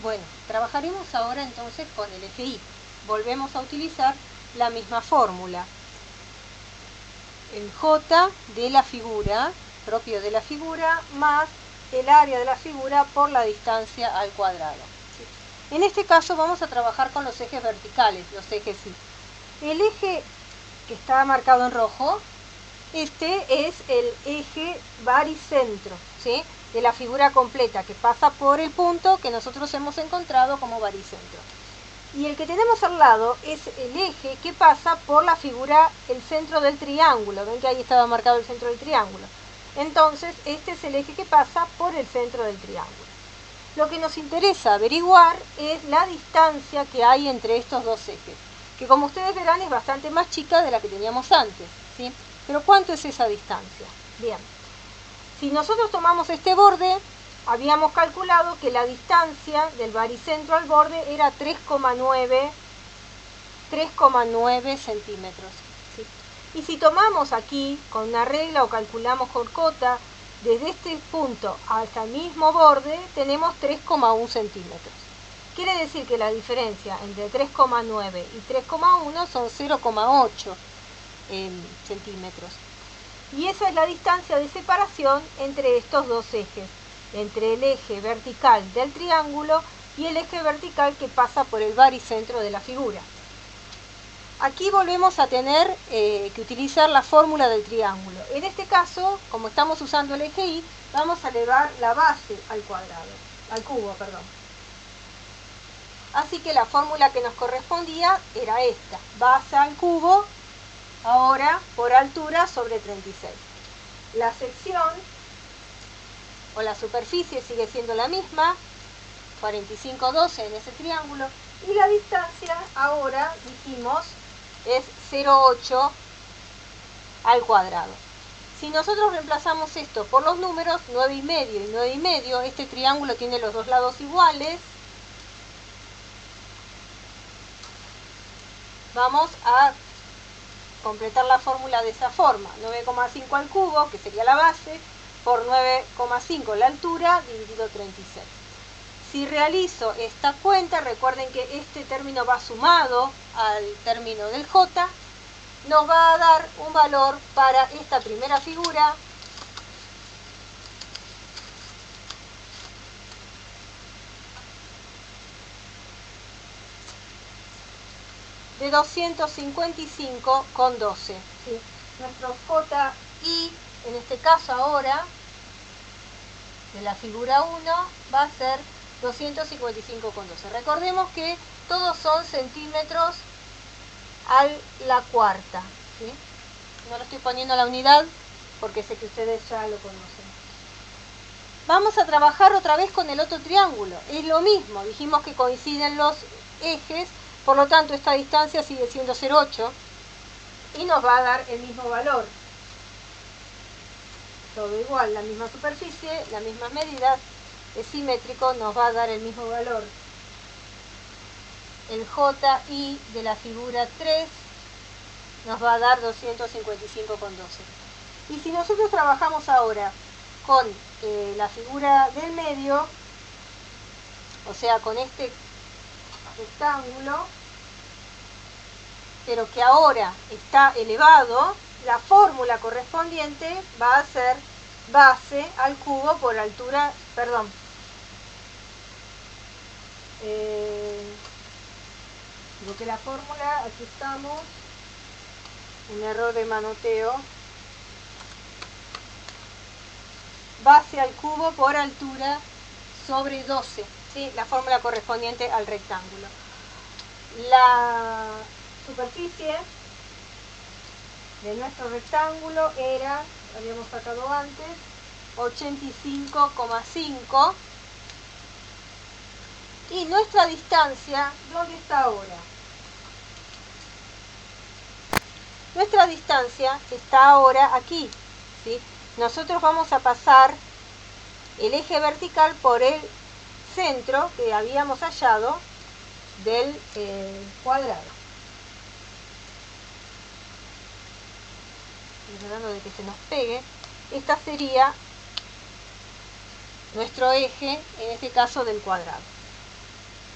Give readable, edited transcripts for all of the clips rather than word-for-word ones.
Bueno, trabajaremos ahora entonces con el eje Y. Volvemos a utilizar la misma fórmula. El J de la figura, propio de la figura, más el área de la figura por la distancia al cuadrado. En este caso vamos a trabajar con los ejes verticales, los ejes Y. El eje que está marcado en rojo, este es el eje baricentro, ¿sí?, de la figura completa, que pasa por el punto que nosotros hemos encontrado como baricentro. Y el que tenemos al lado es el eje que pasa por la figura, el centro del triángulo. Ven que ahí estaba marcado el centro del triángulo. Entonces, este es el eje que pasa por el centro del triángulo. Lo que nos interesa averiguar es la distancia que hay entre estos dos ejes, que como ustedes verán es bastante más chica de la que teníamos antes, ¿sí? Pero ¿cuánto es esa distancia? Bien, si nosotros tomamos este borde, habíamos calculado que la distancia del baricentro al borde era 3,9 centímetros. ¿Sí? Y si tomamos aquí con una regla o calculamos con cota, desde este punto hasta el mismo borde tenemos 3,1 centímetros. Quiere decir que la diferencia entre 3,9 y 3,1 son 0,8 centímetros. Y esa es la distancia de separación entre estos dos ejes, entre el eje vertical del triángulo y el eje vertical que pasa por el baricentro de la figura. Aquí volvemos a tener que utilizar la fórmula del triángulo. En este caso, como estamos usando el eje Y, vamos a elevar la base al cubo. Así que la fórmula que nos correspondía era esta: base al cubo, ahora por altura, sobre 36. La sección o la superficie sigue siendo la misma, 45,12 en ese triángulo, y la distancia ahora, dijimos, es 0,8 al cuadrado. Si nosotros reemplazamos esto por los números 9,5 y 9,5, este triángulo tiene los dos lados iguales, vamos a completar la fórmula de esa forma: 9,5 al cubo, que sería la base, por 9,5 la altura, dividido 36. Si realizo esta cuenta, recuerden que este término va sumado al término del J, nos va a dar un valor para esta primera figura de 255,12. ¿Sí? Nuestro JI, en este caso ahora, de la figura 1, va a ser 255,12. Recordemos que todos son centímetros a la cuarta. ¿Sí? No lo estoy poniendo a la unidad porque sé que ustedes ya lo conocen. Vamos a trabajar otra vez con el otro triángulo. Es lo mismo, dijimos que coinciden los ejes, por lo tanto esta distancia sigue siendo 0,8 y nos va a dar el mismo valor. Todo igual, la misma superficie, las mismas medidas, es simétrico, nos va a dar el mismo valor. El JI de la figura 3 nos va a dar 255,12. Y si nosotros trabajamos ahora con la figura del medio, o sea, con este rectángulo, pero que ahora está elevado, la fórmula correspondiente va a ser base al cubo por altura, perdón, equivoqué la fórmula, aquí estamos, un error de manoteo, base al cubo por altura sobre 12, ¿sí? La fórmula correspondiente al rectángulo. La superficie de nuestro rectángulo era, habíamos sacado antes, 85,5, y nuestra distancia, ¿dónde está ahora? Nuestra distancia está ahora aquí, ¿sí? Nosotros vamos a pasar el eje vertical por el centro que habíamos hallado del cuadrado. Tratando de que se nos pegue. Esta sería nuestro eje, en este caso del cuadrado.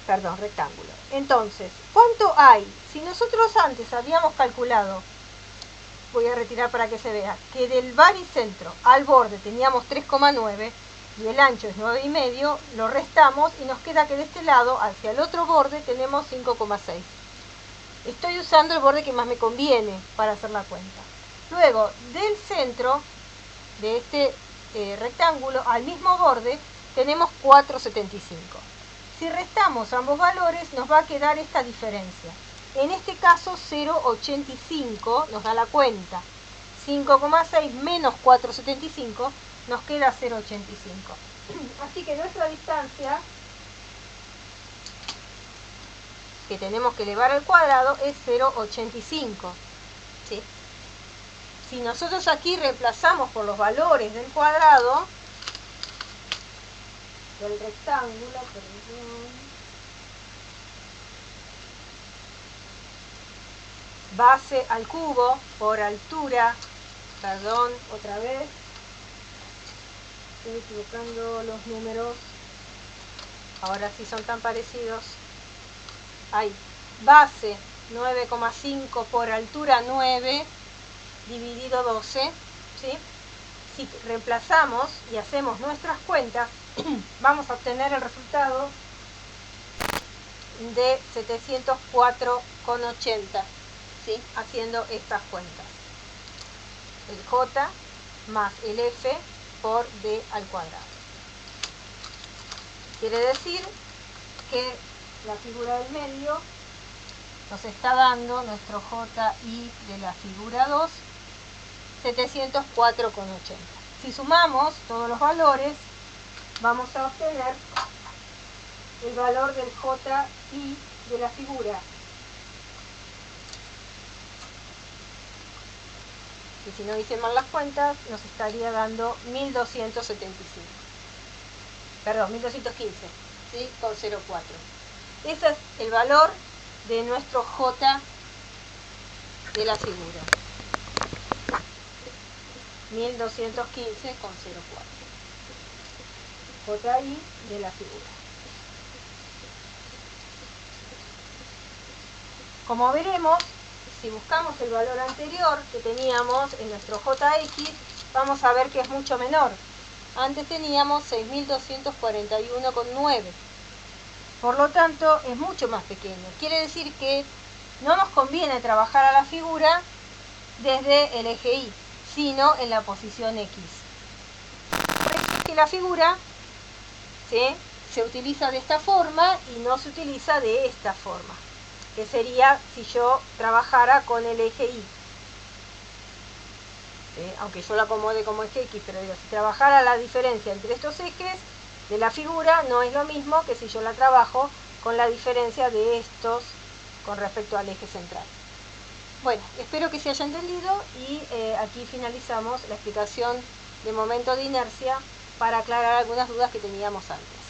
rectángulo. Entonces, ¿cuánto hay? Si nosotros antes habíamos calculado, voy a retirar para que se vea, que del baricentro al borde teníamos 3,9 y el ancho es 9,5, lo restamos y nos queda que de este lado hacia el otro borde tenemos 5,6. Estoy usando el borde que más me conviene para hacer la cuenta. Luego, del centro de este rectángulo al mismo borde tenemos 4,75. Si restamos ambos valores nos va a quedar esta diferencia. En este caso 0,85 nos da la cuenta. 5,6 menos 4,75 nos queda 0,85. Así que nuestra distancia que tenemos que elevar al cuadrado es 0,85. ¿Sí? Si nosotros aquí reemplazamos por los valores del cuadrado, del rectángulo, base al cubo por altura, otra vez, estoy equivocando los números, ahora sí son tan parecidos, hay base 9,5 por altura 9 dividido 12, ¿sí? Si reemplazamos y hacemos nuestras cuentas, vamos a obtener el resultado de 704,80, ¿sí? Haciendo estas cuentas. El J más el F por D al cuadrado. Quiere decir que la figura del medio nos está dando nuestro JI de la figura 2, 704,80. Si sumamos todos los valores, vamos a obtener el valor del JI de la figura. Y si no hice mal las cuentas, nos estaría dando 1275. Perdón, 1215, ¿sí? Con 0,4. Ese es el valor de nuestro J de la figura. 1215 con 0,4. JI de la figura. Como veremos, si buscamos el valor anterior que teníamos en nuestro JX, vamos a ver que es mucho menor. Antes teníamos 6.241,9. Por lo tanto, es mucho más pequeño. Quiere decir que no nos conviene trabajar a la figura desde el eje Y, sino en la posición X. Por eso es que la figura, ¿sí?, se utiliza de esta forma y no se utiliza de esta forma, que sería si yo trabajara con el eje Y. ¿Sí? Aunque yo la acomode como eje X, pero digo, si trabajara la diferencia entre estos ejes de la figura, no es lo mismo que si yo la trabajo con la diferencia de estos con respecto al eje central. Bueno, espero que se haya entendido y aquí finalizamos la explicación de momento de inercia para aclarar algunas dudas que teníamos antes.